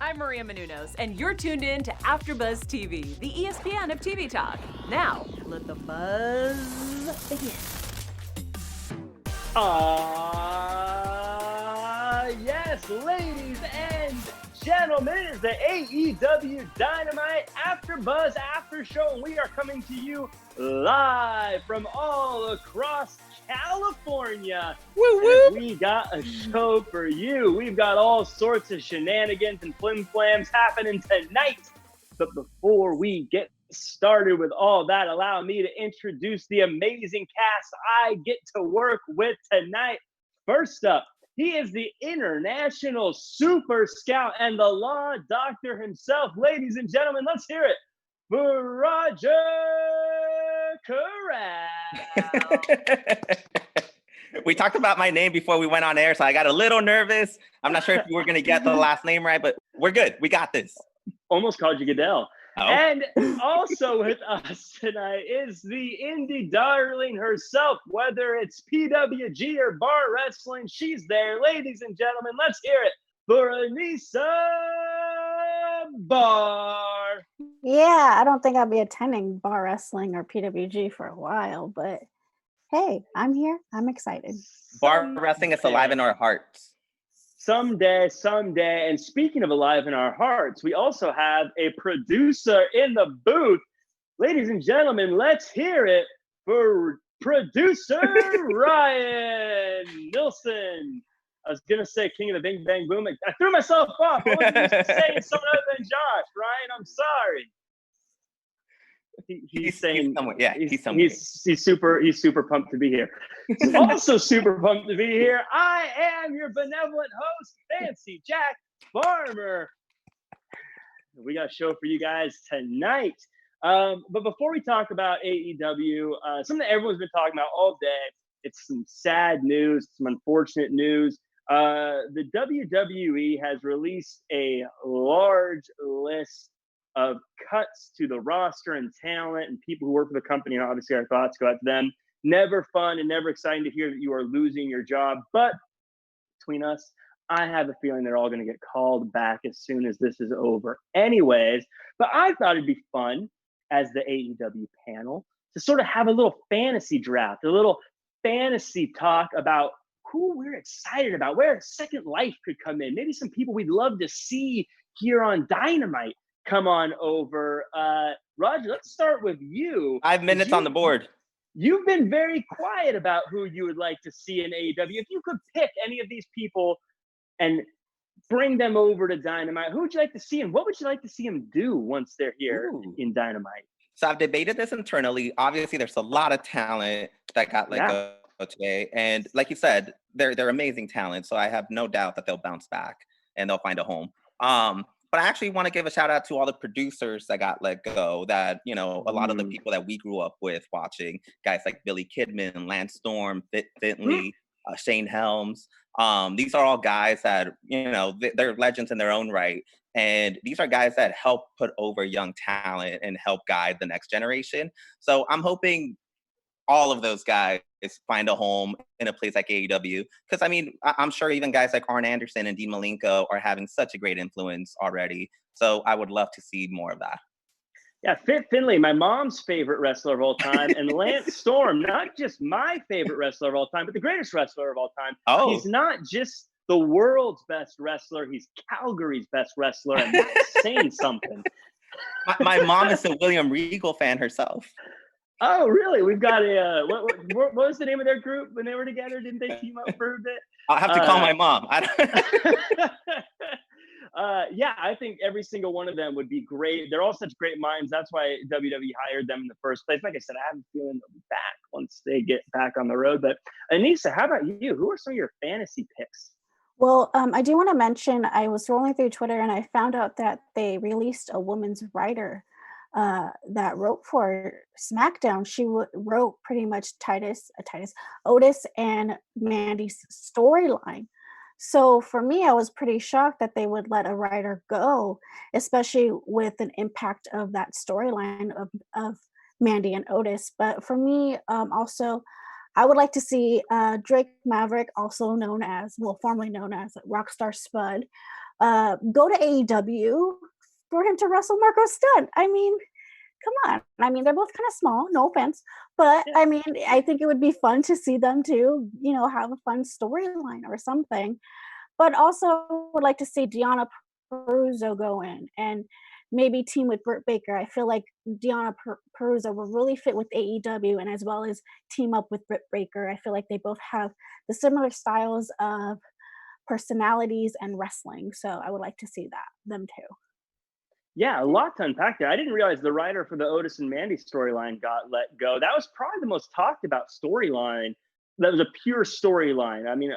I'm Maria Menounos, and you're tuned in to AfterBuzz TV, the ESPN of TV talk. Now, let the buzz begin. Yes, ladies and gentlemen, it is the AEW Dynamite AfterBuzz After Show, and we are coming to you live from all across California. Woo woo! We got a show for you. We've got all sorts of shenanigans and flim-flams happening tonight. But before we get started with all that, allow me to introduce the amazing cast I get to work with tonight. First up, he is the international super scout and the law doctor himself. Ladies and gentlemen, let's hear it for Roger Corral. We talked about my name before we went on air, so I got a little nervous. I'm not sure if we were going to get the last name right, but we're good. We got this. Almost called you Goodell. Oh. And also with us tonight is the indie darling herself, whether it's PWG or Barr Wrestling, she's there. Ladies and gentlemen, let's hear it for Anissa Barr. Yeah, I don't think I'll be attending Barr Wrestling or PWG for a while, but hey, I'm here. I'm excited. Barr Wrestling is alive in our hearts. Someday. And speaking of alive in our hearts, we also have a producer in the booth. Ladies and gentlemen, let's hear it for producer Ryan Nilsen. I was going to say King of the Bing Bang Boom. I threw myself off. I wasn't used to saying someone other than Josh. Ryan, I'm sorry. He's super pumped to be here. He's also super pumped to be here. I am your benevolent host, Fancy Jack Farmer. We got a show for you guys tonight. But before we talk about AEW, something that everyone's been talking about all day, it's some sad news, some unfortunate news. The WWE has released a large list of cuts to the roster and talent and people who work for the company, and obviously our thoughts go out to them. Never fun and never exciting to hear that you are losing your job, but between us, I have a feeling they're all going to get called back as soon as this is over anyways. But I thought it'd be fun as the AEW panel to sort of have a little fantasy draft, a little fantasy talk about who we're excited about, where Second Life could come in, maybe some people we'd love to see here on Dynamite come on over. Roger, let's start with you. 5 minutes on the board. You've been very quiet about who you would like to see in AEW. If you could pick any of these people and bring them over to Dynamite, who would you like to see and what would you like to see them do once they're here in Dynamite? So I've debated this internally. Obviously, there's a lot of talent that got let go today. And like you said, they're amazing talent. So I have no doubt that they'll bounce back and they'll find a home. But I actually want to give a shout out to all the producers that got let go, that, you know, a lot of the people that we grew up with watching, guys like Billy Kidman, Lance Storm, Finley, Shane Helms. These are all guys that, you know, they're legends in their own right. And these are guys that help put over young talent and help guide the next generation. So I'm hoping all of those guys find a home in a place like AEW. Because, I mean, I'm sure even guys like Arn Anderson and Dean Malenko are having such a great influence already. So I would love to see more of that. Yeah, Finley, my mom's favorite wrestler of all time, and Lance Storm, not just my favorite wrestler of all time, but the greatest wrestler of all time. Oh. He's not just the world's best wrestler, he's Calgary's best wrestler, and that's saying something. My mom is a William Regal fan herself. Oh, really? We've got a, what was the name of their group when they were together? Didn't they team up for a bit? I'll have to call my mom. Yeah, I think every single one of them would be great. They're all such great minds. That's why WWE hired them in the first place. Like I said, I have a feeling they'll be back once they get back on the road. But Anissa, how about you? Who are some of your fantasy picks? Well, I do want to mention, I was scrolling through Twitter and I found out that they released a woman's writer that wrote for SmackDown. She wrote pretty much Otis and Mandy's storyline. So for me, I was pretty shocked that they would let a writer go, especially with an impact of that storyline of Mandy and Otis. But for me, also, I would like to see Drake Maverick, also known as, well, formerly known as Rockstar Spud, go to AEW for him to wrestle Marco Stunt. I mean, come on. I mean, they're both kind of small, no offense, but I mean, I think it would be fun to see them too, you know, have a fun storyline or something. But also would like to see Deonna Purrazzo go in and maybe team with Britt Baker. I feel like Deonna Purrazzo will really fit with AEW, and as well as team up with Britt Baker. I feel like they both have the similar styles of personalities and wrestling. So I would like to see them too. Yeah, a lot to unpack there. I didn't realize the writer for the Otis and Mandy storyline got let go. That was probably the most talked about storyline. That was a pure storyline. I mean,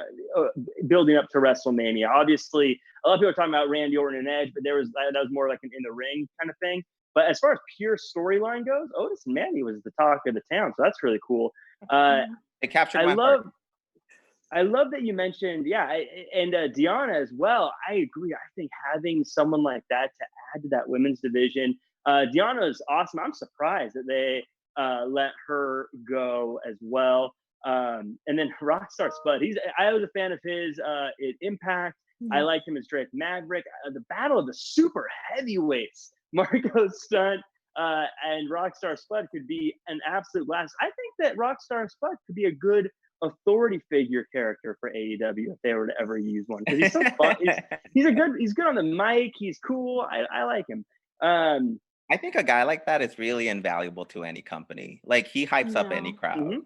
building up to WrestleMania. Obviously, a lot of people are talking about Randy Orton and Edge, but that was more like an in the ring kind of thing. But as far as pure storyline goes, Otis and Mandy was the talk of the town, so that's really cool. It captured my heart. I love that you mentioned, and Deonna as well. I agree. I think having someone like that to add to that women's division, Deonna is awesome. I'm surprised that they let her go as well. And then Rockstar Spud. I was a fan of his at Impact. I liked him as Drake Maverick. The battle of the super heavyweights, Marco Stunt and Rockstar Spud could be an absolute blast. I think that Rockstar Spud could be a good authority figure character for AEW if they were to ever use one, because he's so fun. He's good on the mic. He's cool. I like him. I think a guy like that is really invaluable to any company. Like, he hypes up any crowd. Mm-hmm.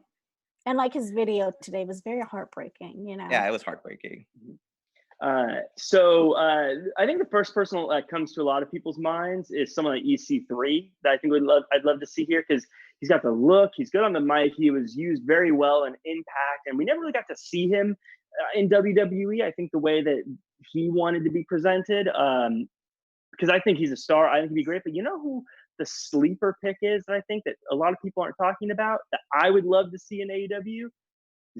And like his video today was very heartbreaking, you know. Yeah, it was heartbreaking. So I think the first person that comes to a lot of people's minds is someone like EC3 that I think I'd love to see here, because he's got the look, he's good on the mic, he was used very well in Impact, and we never really got to see him in WWE. I think the way that he wanted to be presented, because I think he's a star. I think he'd be great. But you know who the sleeper pick is that I think that a lot of people aren't talking about, that I would love to see in AEW?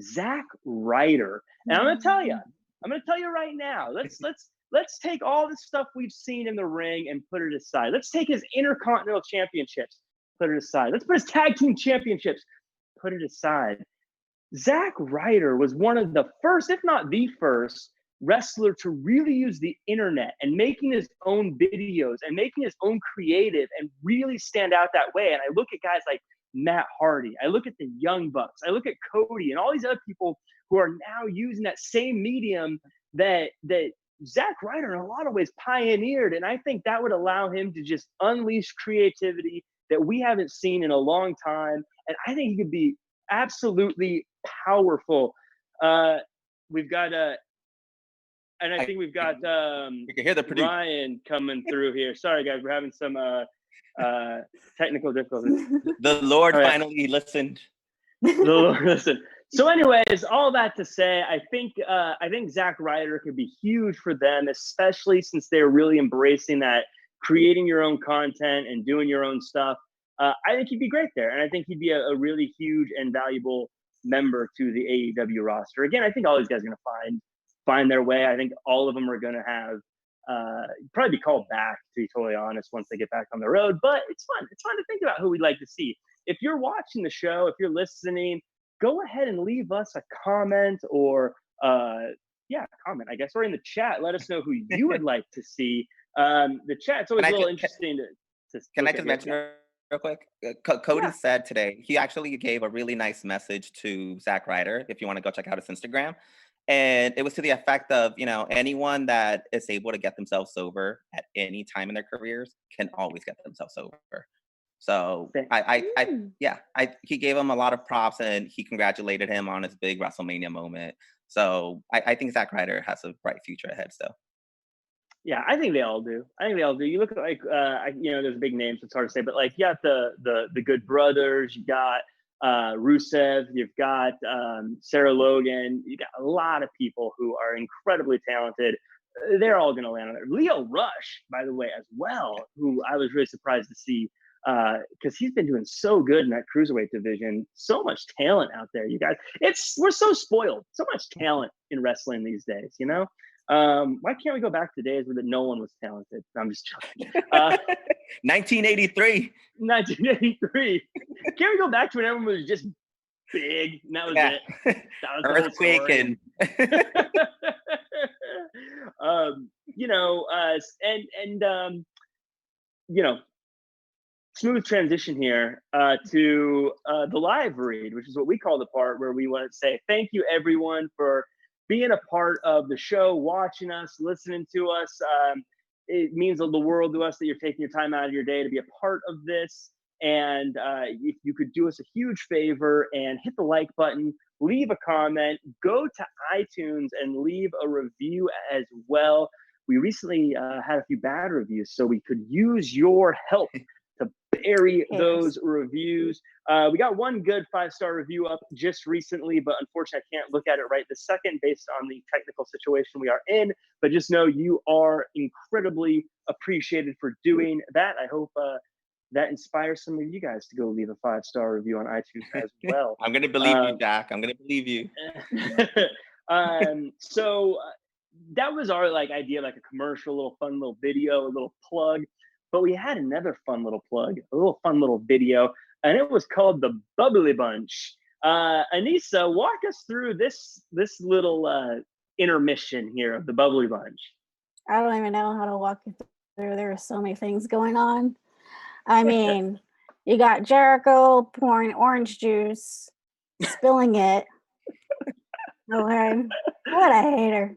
Zack Ryder. And I'm gonna tell you right now, let's take all the stuff we've seen in the ring and put it aside. Let's take his Intercontinental Championships, put it aside. Let's put his Tag Team Championships, put it aside. Zack Ryder was one of the first, if not the first, wrestler to really use the internet and making his own videos and making his own creative and really stand out that way. And I look at guys like Matt Hardy, I look at the Young Bucks, I look at Cody and all these other people who are now using that same medium that Zack Ryder in a lot of ways pioneered. And I think that would allow him to just unleash creativity that we haven't seen in a long time. And I think he could be absolutely powerful. We've got and I think we've got you can hear the producer Ryan coming through here. Sorry guys, we're having some technical difficulties. The Lord finally listened. The Lord listened. So anyways, all that to say, I think Zack Ryder could be huge for them, especially since they're really embracing that creating your own content and doing your own stuff. I think he'd be great there. And I think he'd be a really huge and valuable member to the AEW roster. Again, I think all these guys are going to find their way. I think all of them are going to have probably be called back, to be totally honest, once they get back on the road. But it's fun. It's fun to think about who we'd like to see. If you're watching the show, if you're listening, go ahead and leave us a comment or comment, I guess, or in the chat. Let us know who you would like to see. The chat's always a little interesting to Can I just mention real quick? Cody said today, he actually gave a really nice message to Zack Ryder, if you want to go check out his Instagram. And it was to the effect of, anyone that is able to get themselves sober at any time in their careers can always get themselves sober. So he gave him a lot of props and he congratulated him on his big WrestleMania moment. So I think Zack Ryder has a bright future ahead still. Yeah, I think they all do. You look at there's big names, it's hard to say, but like you got the Good Brothers, you got Rusev, you've got Sarah Logan, you got a lot of people who are incredibly talented. They're all going to land on there. Leo Rush, by the way, as well, who I was really surprised to see because he's been doing so good in that cruiserweight division. So much talent out there, you guys. We're so spoiled. So much talent in wrestling these days, Why can't we go back to days where no one was talented? I'm just joking. 1983. 1983. Can't we go back to when everyone was just big, and that was Yeah. it. That was the whole Earthquake story. and smooth transition here to the live read, which is what we call the part where we want to say thank you everyone for being a part of the show, watching us, listening to us. It means the world to us that you're taking your time out of your day to be a part of this. And if you could do us a huge favor and hit the like button, leave a comment, go to iTunes and leave a review as well. We recently had a few bad reviews, so we could use your help to bury those reviews. We got one good 5-star review up just recently, but unfortunately I can't look at it right this second based on the technical situation we are in. But just know you are incredibly appreciated for doing that. I hope that inspires some of you guys to go leave a 5-star review on iTunes as well. I'm going to believe you, Jack. I'm going to believe you. So that was our idea, like a commercial, a little fun little video, a little plug. But we had another fun little plug, a little fun little video, and it was called the Bubbly Bunch. Anissa, walk us through this little intermission here of the Bubbly Bunch. I don't even know how to walk you through. There are so many things going on. I mean, you got Jericho pouring orange juice, spilling it. Okay, what a hater.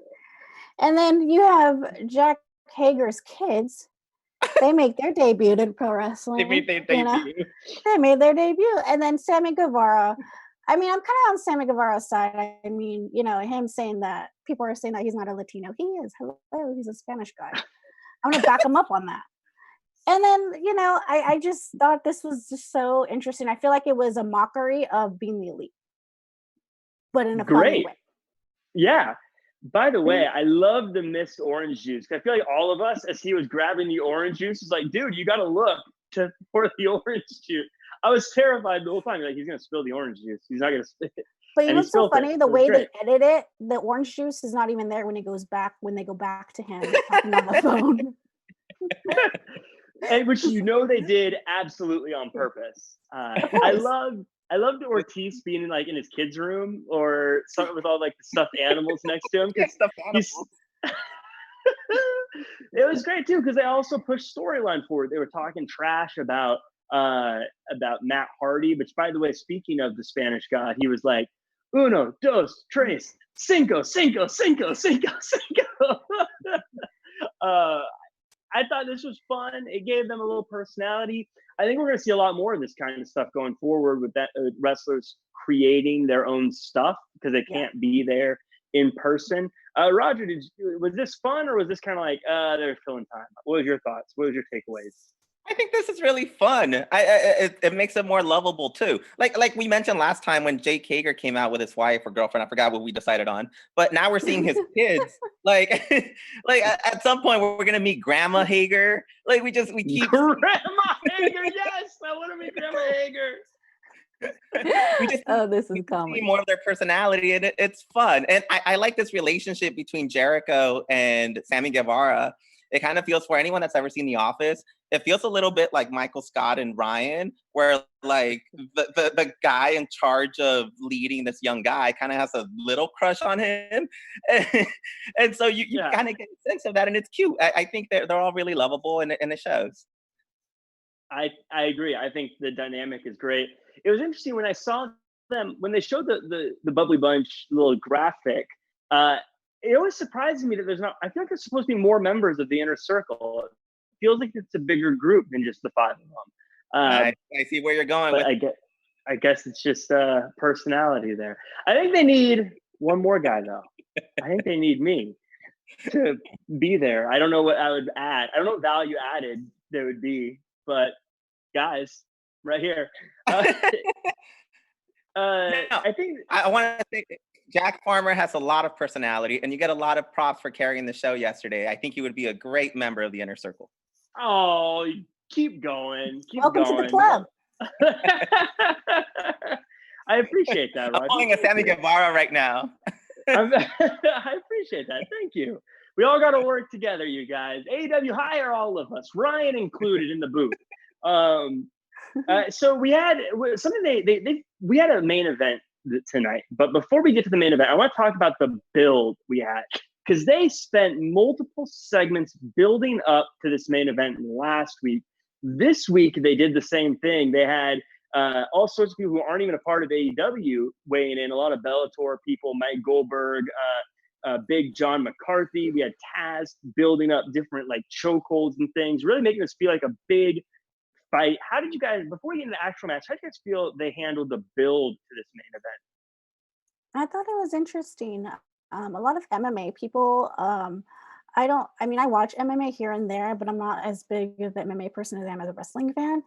And then you have Jack Hager's kids. They make their debut in pro wrestling. They made their debut. They made their debut. And then Sammy Guevara. I mean, I'm kind of on Sammy Guevara's side. I mean, him saying that, people are saying that he's not a Latino. He is. Hello, he's a Spanish guy. I'm going to back him up on that. And then, I just thought this was just so interesting. I feel like it was a mockery of being the elite, but in a funny way. Yeah. By the way, I love the missed orange juice. I feel like all of us, as he was grabbing the orange juice, was like, dude, you got to look for the orange juice. I was terrified the whole time. Like, he's going to spill the orange juice. He's not going to spill it. But you know what's so funny? The way they edit it, the orange juice is not even there when they go back to him talking on the phone. And which they did absolutely on purpose. I loved Ortiz being in his kids' room or something with all the stuffed animals next to him. It was great too because they also pushed storyline forward. They were talking trash about Matt Hardy, which, by the way, speaking of the Spanish God, he was like, uno, dos, tres, cinco, cinco, cinco, cinco, cinco. I thought this was fun. It gave them a little personality. I think we're going to see a lot more of this kind of stuff going forward with wrestlers creating their own stuff because they can't be there in person. Roger, was this fun or was this kind of like they're filling time? What was your thoughts? What was your takeaways? I think this is really fun. It makes it more lovable too. Like we mentioned last time when Jake Hager came out with his wife or girlfriend, I forgot what we decided on. But now we're seeing his kids. Like at some point we're gonna meet Grandma Hager. We keep Grandma Hager. Yes, I want to meet Grandma Hager. This is comedy. See more of their personality, and it's fun. And I like this relationship between Jericho and Sammy Guevara. It kind of feels, for anyone that's ever seen The Office, it feels a little bit like Michael Scott and Ryan, where the guy in charge of leading this young guy kind of has a little crush on him. And so you kind of get a sense of that, and it's cute. I think they're all really lovable, and it shows. I agree. I think the dynamic is great. It was interesting when I saw them, when they showed the Bubbly Bunch little graphic, it always surprises me that there's not, I feel like there's supposed to be more members of the inner circle. It feels like it's a bigger group than just the 5 of them. I see where you're going with. I guess it's just personality there. I think they need one more guy though. I think they need me to be there. I don't know what I would add. I don't know what value added there would be, but guys, right here. I think I want to say Jack Farmer has a lot of personality, and you get a lot of props for carrying the show yesterday. I think he would be a great member of the inner circle. Oh, keep going. Welcome to the club. I appreciate that, Roger. I'm pulling a Sammy Guevara right now. I appreciate that. Thank you. We all got to work together, you guys. AEW, hire all of us, Ryan included in the booth. So we had something we had a main event tonight, but before we get to the main event, I want to talk about the build we had, because they spent multiple segments building up to this main event last week. This week, they did the same thing. They had all sorts of people who aren't even a part of AEW weighing in, a lot of Bellator people, Mike Goldberg, big John McCarthy. We had Taz building up different like chokeholds and things, really making this feel like a big fight. How did you guys, before we get into the actual match, how did you guys feel they handled the build to this main event? I thought it was interesting. A lot of MMA people. I watch MMA here and there, but I'm not as big of an MMA person as I am as a wrestling fan.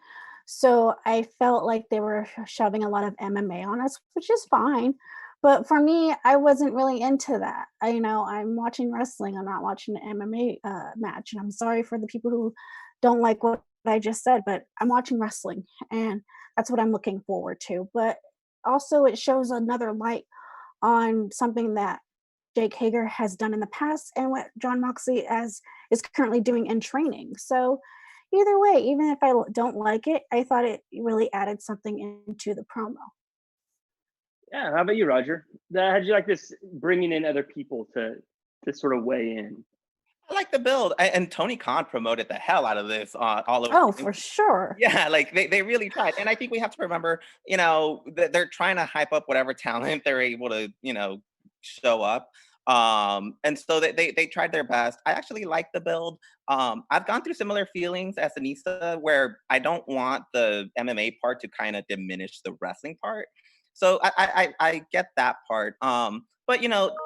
So I felt like they were shoving a lot of MMA on us, which is fine. But for me, I wasn't really into that. I'm watching wrestling. I'm not watching an MMA match. And I'm sorry for the people who don't like what I just said, but I'm watching wrestling, and that's what I'm looking forward to. But also, it shows another light on something that Jake Hager has done in the past and what Jon Moxley is currently doing in training. So either way, even if I don't like it, I thought it really added something into the promo. Yeah, how about you, Roger? How did you like this bringing in other people to sort of weigh in? I like the build, and Tony Khan promoted the hell out of this all over. Oh, for sure. Yeah, like they really tried, and I think we have to remember, that they're trying to hype up whatever talent they're able to, show up. And so they tried their best. I actually like the build. I've gone through similar feelings as Anissa, where I don't want the MMA part to kind of diminish the wrestling part. So I get that part. But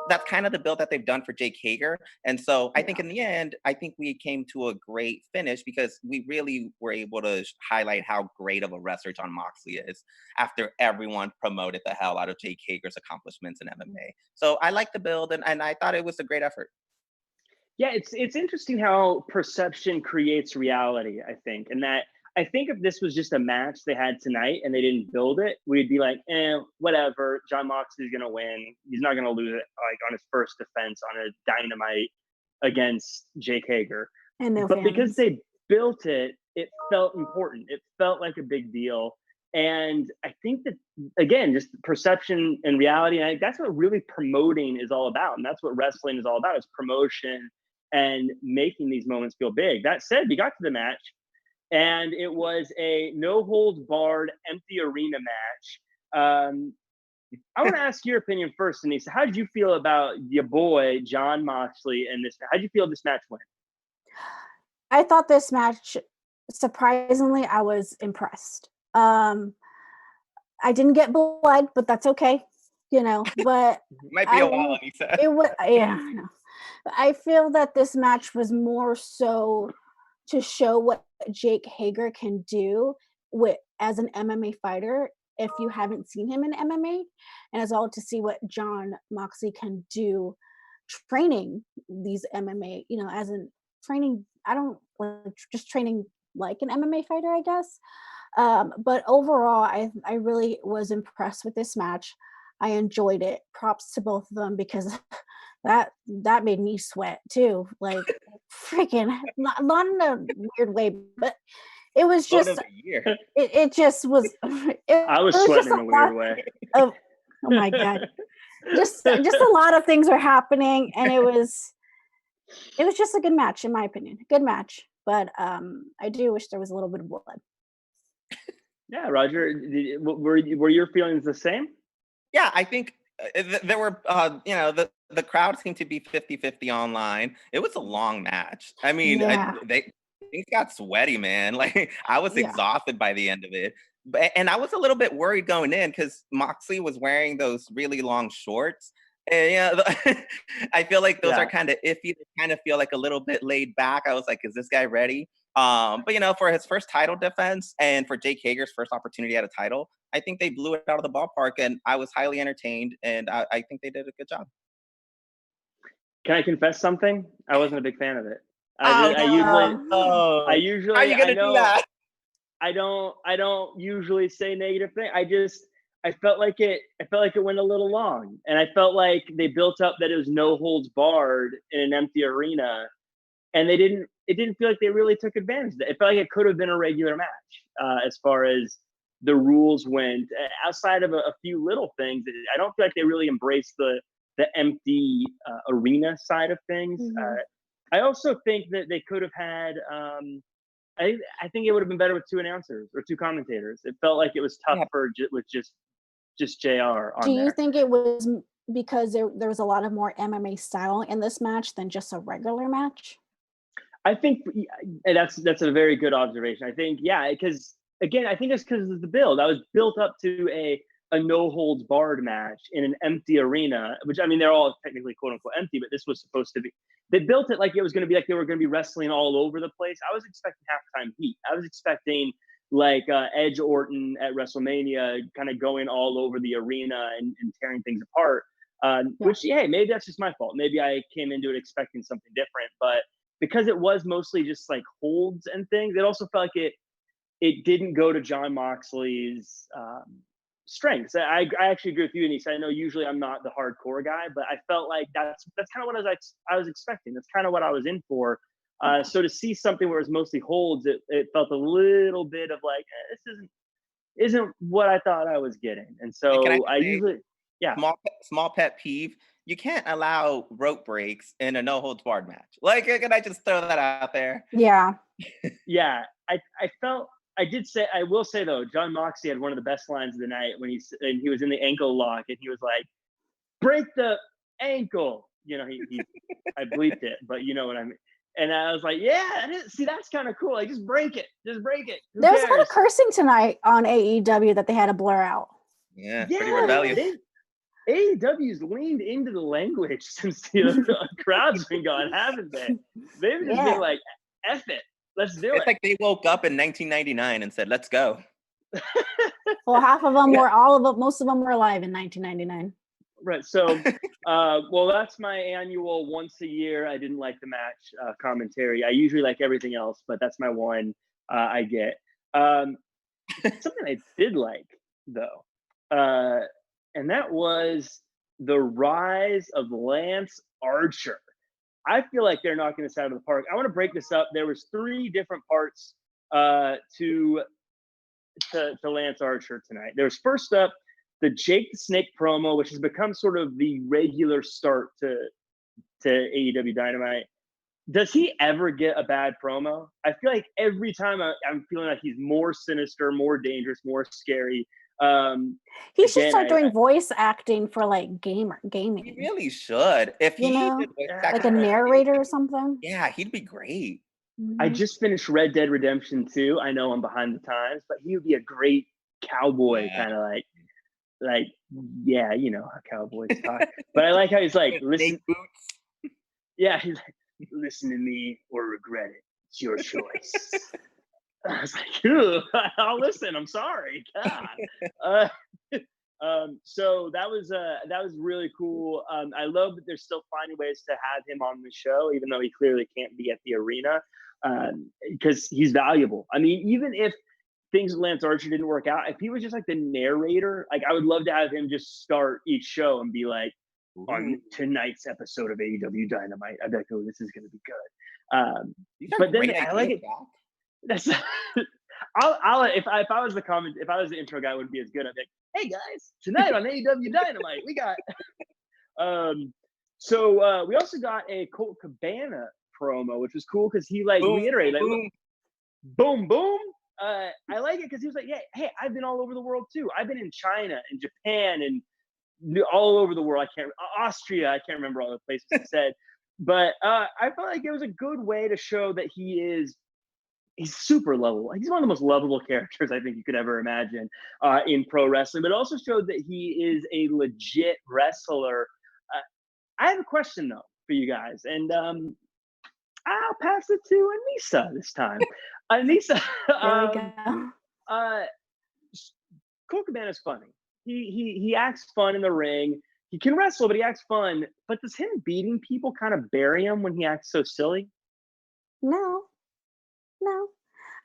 that's kind of the build that they've done for Jake Hager. And so I think in the end, I think we came to a great finish because we really were able to highlight how great of a wrestler Jon Moxley is after everyone promoted the hell out of Jake Hager's accomplishments in MMA. So I like the build, and I thought it was a great effort. Yeah, it's interesting how perception creates reality, I think. And that I think if this was just a match they had tonight and they didn't build it, we'd be like, whatever. Jon Moxley's going to win. He's not going to lose it like on his first defense on a Dynamite against Jake Hager. But because they built it, it felt important. It felt like a big deal. And I think that, again, just perception and reality, and that's what really promoting is all about. And that's what wrestling is all about, is promotion and making these moments feel big. That said, we got to the match, and it was a no-holds-barred, empty arena match. I want to ask your opinion first, Anissa. How did you feel about your boy, Jon Moxley, and this? How did you feel this match went? I thought this match, surprisingly, I was impressed. I didn't get blood, but that's okay, but might be a while, Anissa. It was, yeah, I know. I feel that this match was more so to show what Jake Hager can do as an MMA fighter if you haven't seen him in MMA, and as well to see what Jon Moxley can do training these MMA, as in training, I don't like just training like an MMA fighter, I guess. But overall, I really was impressed with this match. I enjoyed it. Props to both of them, because that made me sweat too. Like freaking, not in a weird way, but it was just it just was. I was sweating in a weird way. Oh my god! Just a lot of things were happening, and it was just a good match, in my opinion. Good match, but I do wish there was a little bit of blood. Yeah, Roger, were your feelings the same? Yeah, I think there were, the crowd seemed to be 50-50 online. It was a long match. I mean, things got sweaty, man. Like, I was exhausted by the end of it. And I was a little bit worried going in because Moxley was wearing those really long shorts. And, I feel like those are kind of iffy. They kind of feel like a little bit laid back. I was like, is this guy ready? But, for his first title defense and for Jake Hager's first opportunity at a title, I think they blew it out of the ballpark, and I was highly entertained, and I think they did a good job. Can I confess something? I wasn't a big fan of it. How are you gonna do that? I don't usually say negative things. I felt like it went a little long, and I felt like they built up that it was no holds barred in an empty arena, and it didn't feel like they really took advantage of it. It felt like it could have been a regular match, as far as the rules went. Outside of a few little things, I don't feel like they really embraced the empty arena side of things. I also think that they could have had. I think it would have been better with 2 announcers or 2 commentators. It felt like it was tough with just JR on Do you there. think it was because there was a lot of more MMA style in this match than just a regular match? I think that's a very good observation. I think, because again, I think it's because of the build. I was built up to a no holds barred match in an empty arena, which, I mean, they're all technically quote unquote empty, but this was supposed to be. They built it like it was going to be like they were going to be wrestling all over the place. I was expecting halftime heat. I was expecting like Edge Orton at WrestleMania, kind of going all over the arena and tearing things apart. Which, maybe that's just my fault. Maybe I came into it expecting something different, but because it was mostly just like holds and things, it also felt like it didn't go to Jon Moxley's strengths. I actually agree with you, Anissa. I know usually I'm not the hardcore guy, but I felt like that's kind of what I was expecting. That's kind of what I was in for. So to see something where it's mostly holds, it felt a little bit of like, this isn't what I thought I was getting. And so I usually, small pet peeve. You can't allow rope breaks in a no holds barred match. Like, can I just throw that out there? Yeah. I will say though, Jon Moxley had one of the best lines of the night when he was in the ankle lock and he was like, break the ankle. You know, I bleeped it, but you know what I mean. And I was like, that's kind of cool. Like, just break it. Who there was cares? a lot of cursing tonight on AEW that they had to blur out. Yeah, pretty rebellious. AEW's leaned into the language since the crowd's been gone, haven't they? They've just been like, F it. Let's do it. It's like they woke up in 1999 and said, let's go. Well, half of them were, most of them were alive in 1999. Right. So, well, that's my annual once a year. I didn't like the match commentary. I usually like everything else, but that's my one I get. Something I did like, though, and that was the rise of Lance Archer. I feel like they're knocking this out of the park. I want to break this up. There was 3 different parts to Lance Archer tonight. There's first up the Jake the Snake promo, which has become sort of the regular start to AEW Dynamite. Does he ever get a bad promo? I feel like every time I'm feeling like he's more sinister, more dangerous, more scary. He should start doing voice acting for like gaming. He really should. If he did like a narrator or something. Yeah, he'd be great. I just finished Red Dead Redemption 2. I know I'm behind the times, but he would be a great cowboy, kind of like, you know how cowboys talk. But I like how he's like, listen. Yeah, he's like, listen to me or regret it. It's your choice. I was like, I'll listen. I'm sorry. God. So that was really cool. I love that they're still finding ways to have him on the show, even though he clearly can't be at the arena, because he's valuable. I mean, even if things with Lance Archer didn't work out, if he was just like the narrator, like I would love to have him just start each show and be like, on tonight's episode of AEW Dynamite, I'd be like, oh, this is going to be good. But then I like it. That's I'll if I was the intro guy, it wouldn't be as good. I'd be like, hey guys, tonight on AEW Dynamite, we got. So we also got a Colt Cabana promo, which was cool because he like reiterated, like, boom, boom. I like it because he was like, hey, I've been all over the world too. I've been in China and Japan and all over the world. Austria. I can't remember all the places he said, but I felt like it was a good way to show that he's super lovable. He's one of the most lovable characters I think you could ever imagine in pro wrestling, but it also showed that he is a legit wrestler. I have a question though for you guys, and I'll pass it to Anissa this time. Anissa, Colt Cabana's funny. He acts fun in the ring. He can wrestle, but he acts fun. But does him beating people kind of bury him when he acts so silly? No.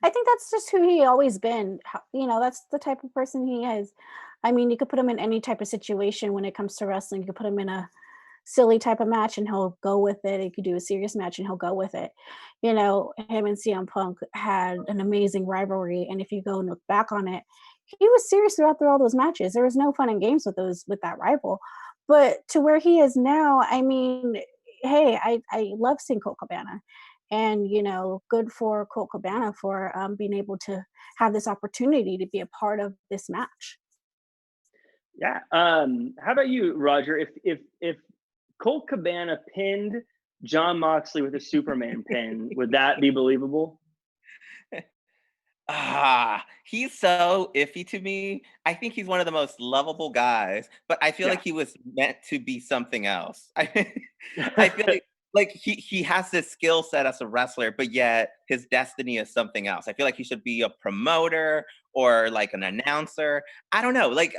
I think that's just who he always been. You know, that's the type of person he is. I mean, you could put him in any type of situation when it comes to wrestling. You could put him in a silly type of match and he'll go with it. You could do a serious match and he'll go with it. You know, him and CM Punk had an amazing rivalry. And if you go and look back on it, he was serious throughout all those matches. There was no fun and games with that rival. But to where he is now, I mean, hey, I love seeing Colt Cabana. And, good for Colt Cabana for being able to have this opportunity to be a part of this match. Yeah. How about you, Roger? If Colt Cabana pinned Jon Moxley with a Superman pin, would that be believable? He's so iffy to me. I think he's one of the most lovable guys, but I feel like he was meant to be something else. I feel like he has this skill set as a wrestler, but yet his destiny is something else. I feel like he should be a promoter or like an announcer. I don't know. Like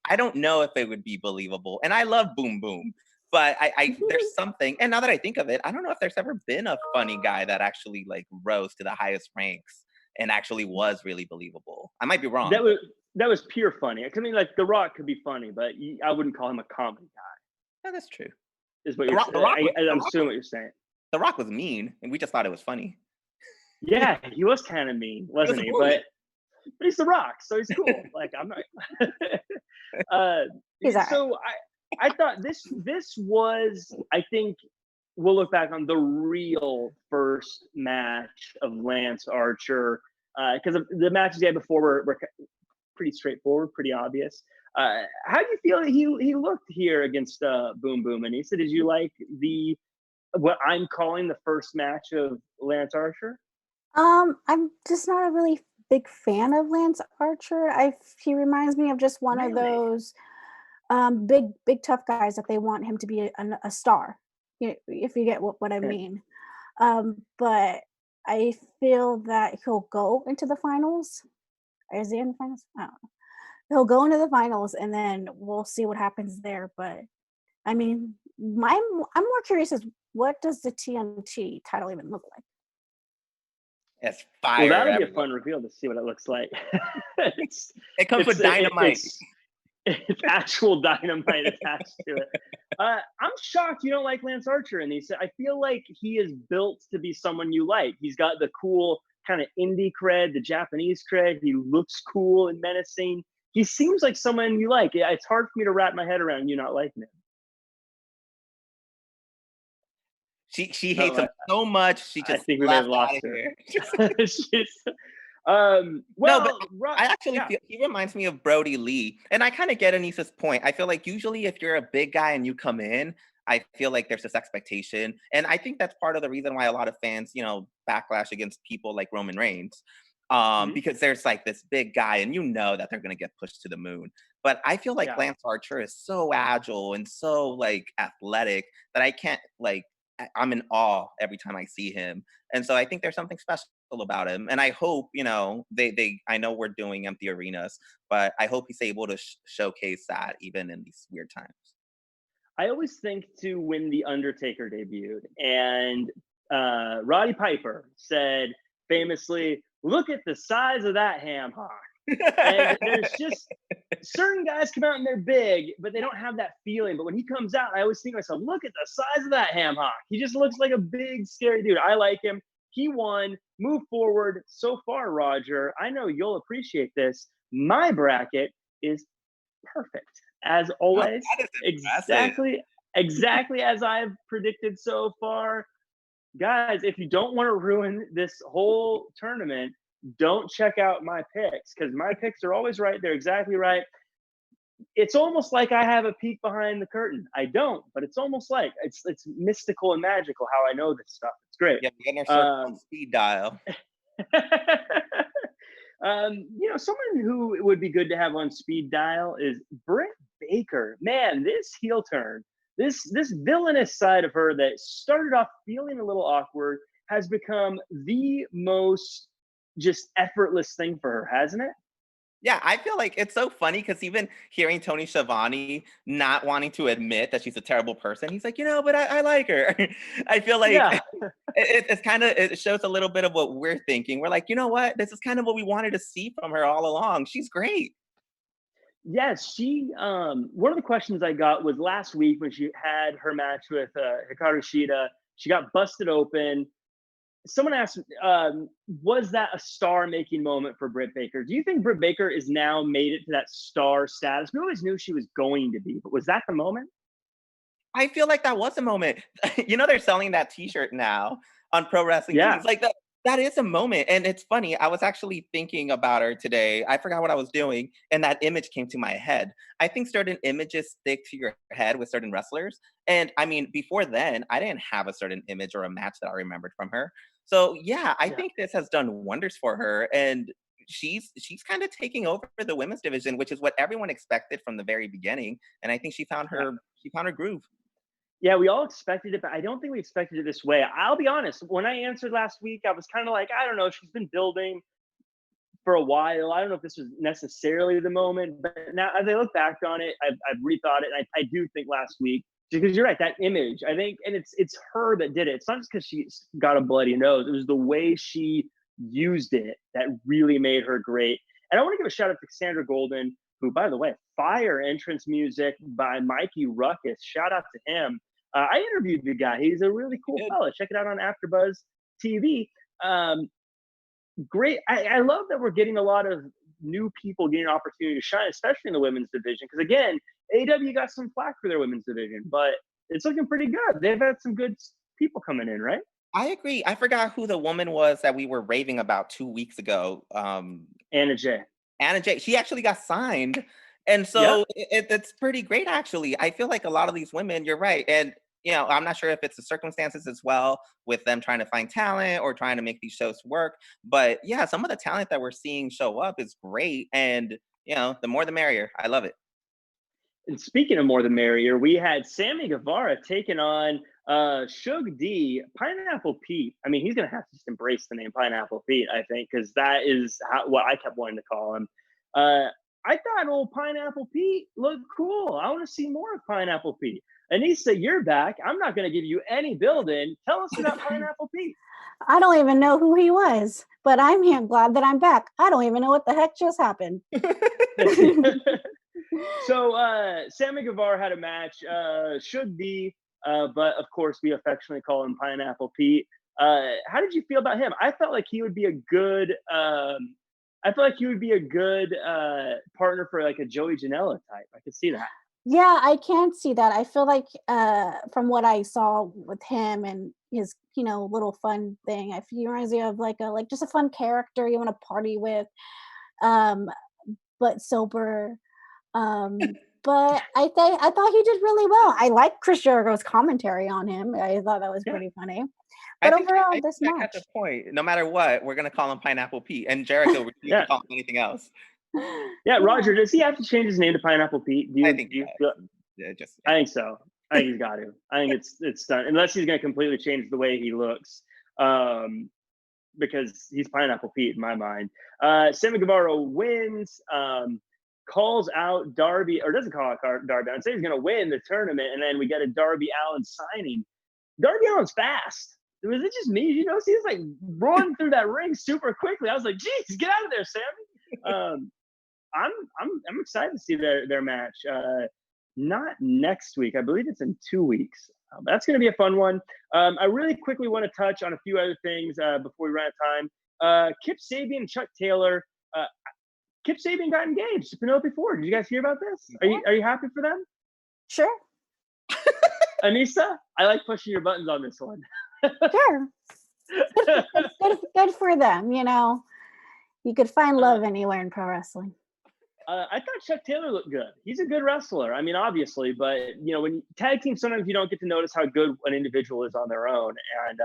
I don't know if it would be believable. And I love Boom Boom, but I there's something. And now that I think of it, I don't know if there's ever been a funny guy that actually like rose to the highest ranks and actually was really believable. I might be wrong. That was pure funny. I mean, like The Rock could be funny, but I wouldn't call him a comedy guy. Yeah, that's true. Is what you're saying. I'm assuming what you're saying. The Rock was mean, and we just thought it was funny. Yeah, he was kind of mean, wasn't he? But he's The Rock, so he's cool. Like I'm not. So I thought this was, I think we'll look back on the real first match of Lance Archer, because the matches he had before were pretty straightforward, pretty obvious. How do you feel that he looked here against Boom Boom? Anissa, did you like what I'm calling the first match of Lance Archer? I'm just not a really big fan of Lance Archer. He reminds me of just one of those big tough guys that they want him to be a star. If you get what I mean. But I feel that he'll go into the finals. Is he in the finals? I don't know. He'll go into the finals, and then we'll see what happens there. But I mean, I'm more curious as what does the TNT title even look like? It's fire. Well, that'll be a fun reveal to see what it looks like. It comes with dynamite. It's actual dynamite attached to it. I'm shocked you don't like Lance Archer, and I feel like he is built to be someone you like. He's got the cool kind of indie cred, the Japanese cred. He looks cool and menacing. He seems like someone you like. It's hard for me to wrap my head around you not liking him. She hates him so much. She just I think we may have lost her. I actually feel he reminds me of Brody Lee, and I kind of get Anissa's point. I feel like usually if you're a big guy and you come in, I feel like there's this expectation, and I think that's part of the reason why a lot of fans, backlash against people like Roman Reigns, because there's like this big guy, and that they're gonna get pushed to the moon. But I feel like Lance Archer is so agile and so like athletic that I can't I'm in awe every time I see him. And so I think there's something special about him. And I hope, I know we're doing empty arenas, but I hope he's able to showcase that even in these weird times. I always think to when The Undertaker debuted and Roddy Piper said famously, "Look at the size of that ham hock." And there's just certain guys come out and they're big, but they don't have that feeling. But when he comes out, I always think to myself, look at the size of that ham hock. He just looks like a big, scary dude. I like him. He won. Move forward. So far, Roger, I know you'll appreciate this. My bracket is perfect, as always. Exactly as I've predicted so far. Guys, if you don't want to ruin this whole tournament, don't check out my picks, because my picks are always right. They're exactly right. It's almost like I have a peek behind the curtain. I don't, but it's almost like it's mystical and magical how I know this stuff. It's great. Yeah, we're getting ourselves on speed dial. Someone who would be good to have on speed dial is Britt Baker. Man, this heel turn, this villainous side of her that started off feeling a little awkward has become the most just effortless thing for her, hasn't it? Yeah, I feel like it's so funny because even hearing Tony Schiavone not wanting to admit that she's a terrible person, he's like, but I like her. I feel like it shows a little bit of what we're thinking. We're like, you know what? This is kind of what we wanted to see from her all along. She's great. Yes, she. One of the questions I got was last week when she had her match with Hikaru Shida. She got busted open. someone asked, was that a star-making moment for Britt Baker? Do you think Britt Baker is now made it to that star status? We always knew she was going to be, but was that the moment? I feel like that was a moment. They're selling that T-shirt now on Pro Wrestling Yeah. Tees. Like that is a moment. And it's funny. I was actually thinking about her today. I forgot what I was doing, and that image came to my head. I think certain images stick to your head with certain wrestlers. And I mean, before then, I didn't have a certain image or a match that I remembered from her. So yeah, I think this has done wonders for her. And she's kind of taking over the women's division, which is what everyone expected from the very beginning. And I think she found her groove. Yeah, we all expected it, but I don't think we expected it this way. I'll be honest. When I answered last week, I was kind of like, I don't know. She's been building for a while. I don't know if this was necessarily the moment, but now as I look back on it, I've rethought it. And I do think last week, because you're right, that image, I think, and it's her that did it. It's not just because she's got a bloody nose. It was the way she used it that really made her great. And I want to give a shout out to Cassandra Gold, who, by the way, fire entrance music by Mikey Ruckus. Shout out to him. I interviewed the guy. He's a really cool fella. Check it out on AfterBuzz TV. Great. I love that we're getting a lot of new people getting an opportunity to shine, especially in the women's division. Because again, AEW got some flack for their women's division, but it's looking pretty good. They've had some good people coming in, right? I agree. I forgot who the woman was that we were raving about 2 weeks ago. Anna Jay. Anna Jay. She actually got signed. And so it's pretty great, actually. I feel like a lot of these women, you're right. And, I'm not sure if it's the circumstances as well with them trying to find talent or trying to make these shows work. But yeah, some of the talent that we're seeing show up is great. And, the more the merrier. I love it. And speaking of more the merrier, we had Sammy Guevara taking on Shug D, Pineapple Pete. I mean, he's going to have to just embrace the name Pineapple Pete, I think, because that is what I kept wanting to call him. I thought old Pineapple Pete looked cool. I want to see more of Pineapple Pete. Anissa, you're back. I'm not going to give you any building. Tell us about Pineapple Pete. I don't even know who he was, but I'm here. Glad that I'm back. I don't even know what the heck just happened. So Sammy Guevara had a match. Should be, but of course we affectionately call him Pineapple Pete. How did you feel about him? I felt like he would be a good. I feel like he would be a good partner for like a Joey Janela type. I could see that. Yeah, I can see that. I feel like from what I saw with him and his, little fun thing, he reminds me of like just a fun character you want to party with, but sober. But I thought he did really well. I like Chris Jericho's commentary on him. I thought that was pretty funny. But overall, this match. At the point, no matter what, we're gonna call him Pineapple Pete, and Jericho we can call him anything else. Yeah, Roger, does he have to change his name to Pineapple Pete? I think so. I think he's got to. I think it's done, unless he's going to completely change the way he looks, because he's Pineapple Pete in my mind. Sammy Guevara wins, calls out Darby, or doesn't call out Darby. I'd say he's going to win the tournament, and then we get a Darby Allin signing. Darby Allin's fast. Was it just me? He was like running through that ring super quickly. I was like, geez, get out of there, Sammy. I'm excited to see their match. Not next week. I believe it's in 2 weeks. That's going to be a fun one. I really quickly want to touch on a few other things before we run out of time. Kip Sabian and Chuck Taylor. Kip Sabian got engaged to Penelope Ford. Did you guys hear about this? Are you happy for them? Sure. Anissa, I like pushing your buttons on this one. Sure. Good for them. You could find love anywhere in pro wrestling. I thought Chuck Taylor looked good. He's a good wrestler. I mean, obviously, but when you tag team, sometimes you don't get to notice how good an individual is on their own. And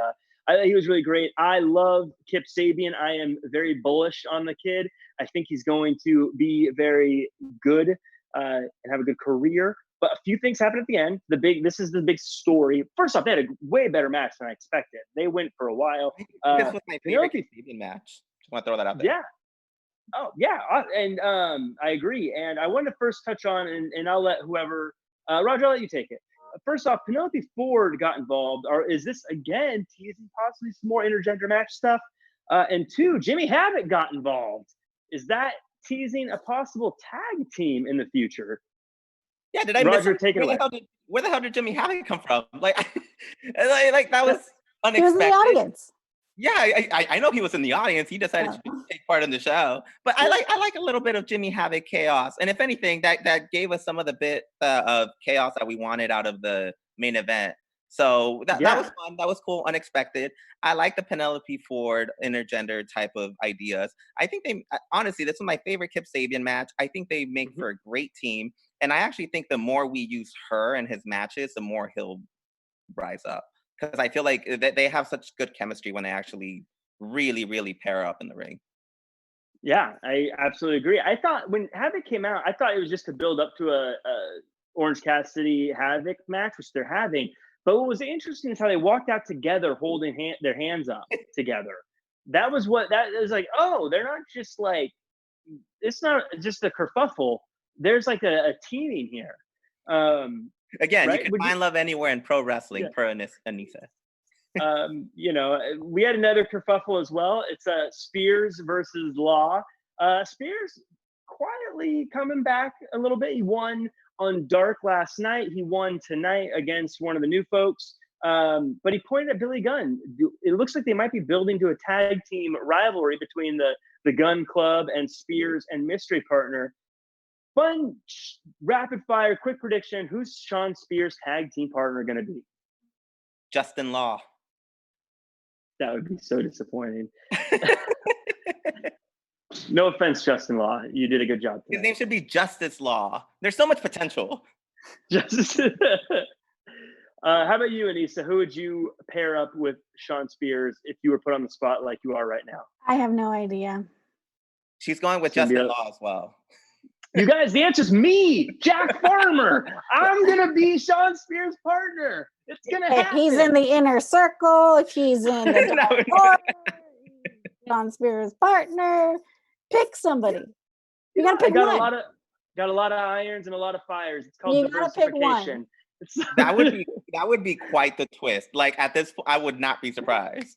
I thought he was really great. I love Kip Sabian. I am very bullish on the kid. I think he's going to be very good and have a good career. But a few things happened at the end. This is the big story. First off, they had a way better match than I expected. They went for a while. This was my favorite Kip Sabian match. Just want to throw that out there. Yeah. Oh, yeah. And I agree. And I wanted to first touch on, and I'll let whoever, Roger, I'll let you take it. First off, Penelope Ford got involved. Or is this, again, teasing possibly some more intergender match stuff? And two, Jimmy Havoc got involved. Is that teasing a possible tag team in the future? Yeah, did I Roger, miss take it away. Where the hell did Jimmy Havoc come from? Like that was unexpected. He was in the audience. Yeah, I know he was in the audience. He decided to take part in the show. But I like a little bit of Jimmy Havoc chaos. And if anything, that gave us some of the bit of chaos that we wanted out of the main event. So that was fun. That was cool, unexpected. I like the Penelope Ford intergender type of ideas. I think honestly, this was my favorite Kip Sabian match. I think they make for a great team. And I actually think the more we use her in his matches, the more he'll rise up. Because I feel like they have such good chemistry when they actually really, really pair up in the ring. Yeah, I absolutely agree. I thought when Havoc came out, I thought it was just to build up to a Orange Cassidy Havoc match, which they're having. But what was interesting is how they walked out together, holding their hands up together. That was like, oh, they're not just like, it's not just a kerfuffle. There's like a teaming here. Again, right? You can find love anywhere in pro wrestling, per Anissa. We had another kerfuffle as well. It's Spears versus Law. Spears quietly coming back a little bit. He won on Dark last night. He won tonight against one of the new folks. But he pointed at Billy Gunn. It looks like they might be building to a tag team rivalry between the Gunn Club and Spears and Mystery Partner. Fun, rapid fire, quick prediction. Who's Sean Spears' tag team partner going to be? Justin Law. That would be so disappointing. No offense, Justin Law. You did a good job today. His name should be Justice Law. There's so much potential. Justice. How about you, Anissa? Who would you pair up with Sean Spears if you were put on the spot like you are right now? I have no idea. She's going with Justin Law as well. You guys, the answer's me, Jack Farmer. I'm going to be Sean Spears' partner. It's going to happen. He's in the inner circle. He's in the Sean Spears' partner. Pick somebody. You got to pick one. Got a lot of irons and a lot of fires. It's called diversification. That would be quite the twist. Like at this point, I would not be surprised.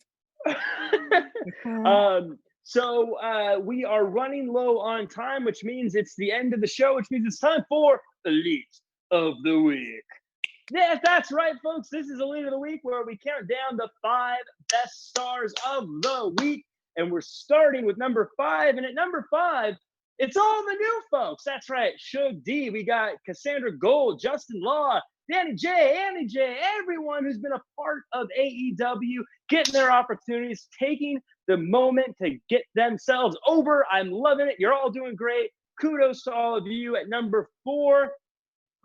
So we are running low on time, which means it's the end of the show, which means it's time for Elite of the Week. Yes, that's right, folks. This is Elite of the Week, where we count down the 5 best stars of the week. And we're starting with number 5. And at number 5, it's all the new folks. That's right. Shug D. We got Cassandra Gold, Justin Law, Danny J, Annie J, everyone who's been a part of AEW, getting their opportunities, taking the moment to get themselves over. I'm loving it. You're all doing great. Kudos to all of you. At number 4,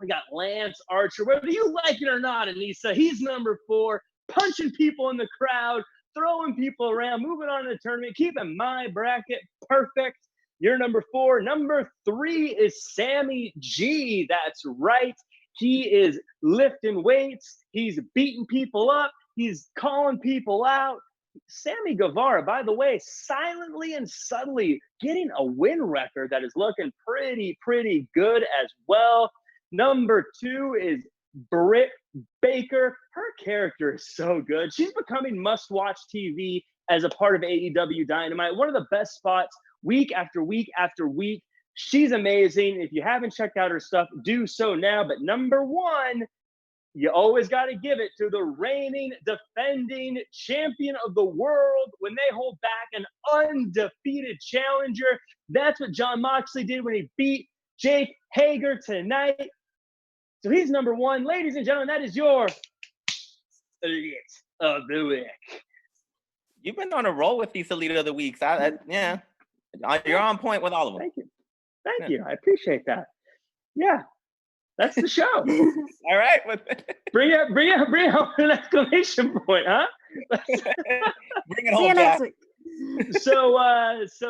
we got Lance Archer. Whether you like it or not, Anissa, he's number 4, punching people in the crowd, throwing people around, moving on to the tournament, keeping my bracket perfect. You're number 4. Number 3 is Sammy G. That's right. He is lifting weights. He's beating people up. He's calling people out. Sammy Guevara, by the way, silently and subtly getting a win record that is looking pretty good as well. Number 2 is Britt Baker. Her character is so good. She's becoming must-watch TV as a part of AEW Dynamite. One of the best spots week after week after week. She's amazing. If you haven't checked out her stuff, do so now. But number 1, you always got to give it to the reigning, defending champion of the world when they hold back an undefeated challenger. That's what Jon Moxley did when he beat Jake Hager tonight. So he's number 1. Ladies and gentlemen, that is your Elite of the Week. You've been on a roll with these Elite of the Weeks. Yeah, you're on point with all of them. Thank you. Thank you. I appreciate that. Yeah, that's the show. All right. Bring up an exclamation point, huh? Bring it home, Jack. So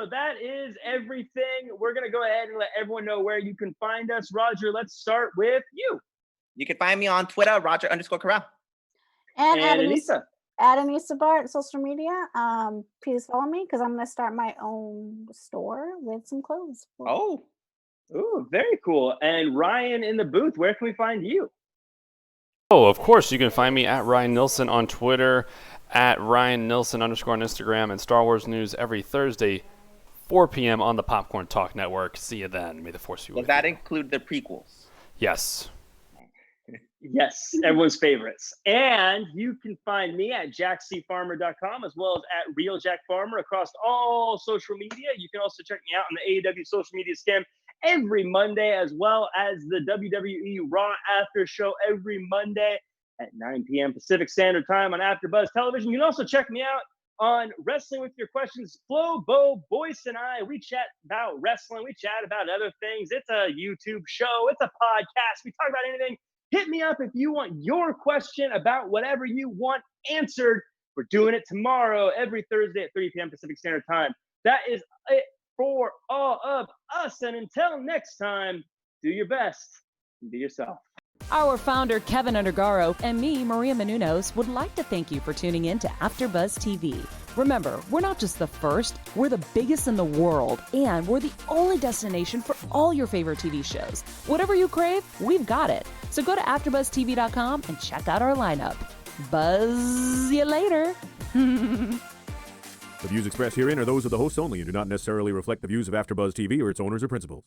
that is everything. We're going to go ahead and let everyone know where you can find us. Roger, let's start with you. You can find me on Twitter, Roger_Corral. And Anissa. At Anissa Barr at social media. Please follow me because I'm going to start my own store with some clothes. Oh, very cool. And Ryan in the booth, where can we find you? Oh, of course, you can find me at Ryan Nilsen on Twitter, at Ryan Nilsen _ on Instagram, and Star Wars news every Thursday, 4 p.m. on the Popcorn Talk Network. See you then. May the Force be with you. Does that include the prequels? Yes. Yes, everyone's favorites. And you can find me at jackcfarmer.com as well as at realjackfarmer across all social media. You can also check me out on the AEW social media scam every Monday, as well as the WWE Raw After Show every Monday at 9 p.m. Pacific Standard Time on AfterBuzz Television. You can also check me out on Wrestling with Your Questions. Flo, Bo, Boyce, and I, we chat about wrestling. We chat about other things. It's a YouTube show. It's a podcast. We talk about anything. Hit me up if you want your question about whatever you want answered. We're doing it tomorrow, every Thursday at 3 p.m. Pacific Standard Time. That is it for all of us. And until next time, do your best and be yourself. Our founder, Keven Undergaro, and me, Maria Menounos, would like to thank you for tuning in to AfterBuzz TV. Remember, we're not just the first, we're the biggest in the world, and we're the only destination for all your favorite TV shows. Whatever you crave, we've got it. So go to AfterBuzzTV.com and check out our lineup. Buzz you later. The views expressed herein are those of the hosts only and do not necessarily reflect the views of AfterBuzz TV or its owners or principals.